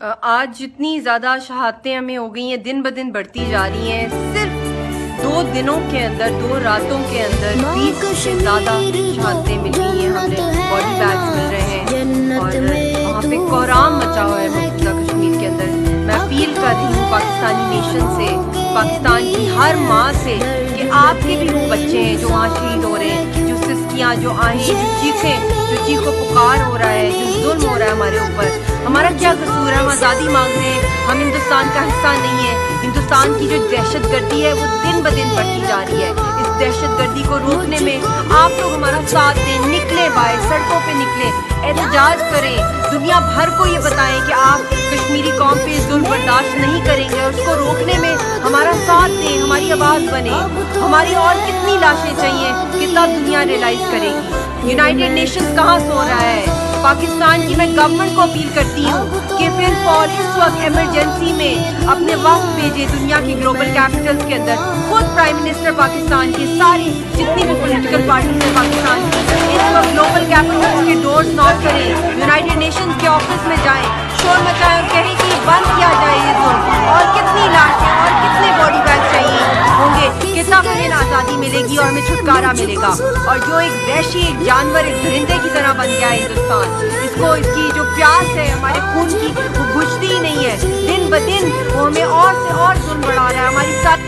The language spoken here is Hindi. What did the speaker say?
आज जितनी ज़्यादा शहादतें हमें हो गई हैं, दिन ब दिन बढ़ती जा रही हैं। सिर्फ 2 दिनों के अंदर, 2 रातों के अंदर 20 से ज़्यादा शहादतें मिल गई हैं। हमें बॉडी बैग्स मिल रहे हैं और वहाँ पे कोहराम मचा हुआ है मकबूजा कश्मीर के अंदर। मैं अपील कर रही हूँ पाकिस्तानी नेशन से, पाकिस्तान की हर माँ से कि आपके भी वो बच्चे हैं जो वहाँ शहीद हो रहे हैं, जो सिस्कियाँ, जो आहें, जो चीखें, जो चीखो पुकार हो रहा है, जो जुल्म हो रहा है हमारे ऊपर। हमारा क्या कसूर है? हम आज़ादी मांग रहे हैं, हम हिंदुस्तान का हिस्सा नहीं है। हिंदुस्तान की जो दहशतगर्दी है वो दिन ब दिन बढ़ती जा रही है। इस दहशतगर्दी को रोकने में आप लोग हमारा साथ दें, निकले बाहर, सड़कों पे निकले, एहतजाज करें, दुनिया भर को ये बताएं कि आप कश्मीरी कौम पे जुल्म बर्दाश्त नहीं करेंगे और उसको रोकने में हमारा साथ दें, हमारी आवाज़ बने। हमारी और कितनी लाशें चाहिए कि तब दुनिया रियलाइज करेगी। यूनाइटेड नेशंस कहाँ सो रहा है? पाकिस्तान की मैं गवर्नमेंट को अपील करती हूँ कि फिलहाल इस वक्त इमरजेंसी में अपने वक्त भेजे दुनिया की ग्लोबल कैपिटल्स के अंदर। खुद प्राइम मिनिस्टर पाकिस्तान की, सारी जितनी भी पॉलिटिकल पार्टीज है पाकिस्तान की, इस वक्त ग्लोबल कैपिटल्स के डोर्स नॉक करें, यूनाइटेड नेशंस के ऑफिस में जाएं, शोर मचाएं और कहें कि बंद किया जाए ये जुल्म। और कितनी लाशें और कितने बॉडी बैग चाहिए होंगे कि तब हमें आज़ादी मिलेगी और हमें छुटकारा मिलेगा। और जो एक वहशी, एक जानवर, एक दरिंदे की तरह बन गया है हिंदुस्तान, इसको, इसकी जो प्यास है हमारे खून की, वो बुझती ही नहीं है। दिन ब दिन वो हमें और से और जुल्म बढ़ा रहा है। हमारी साथ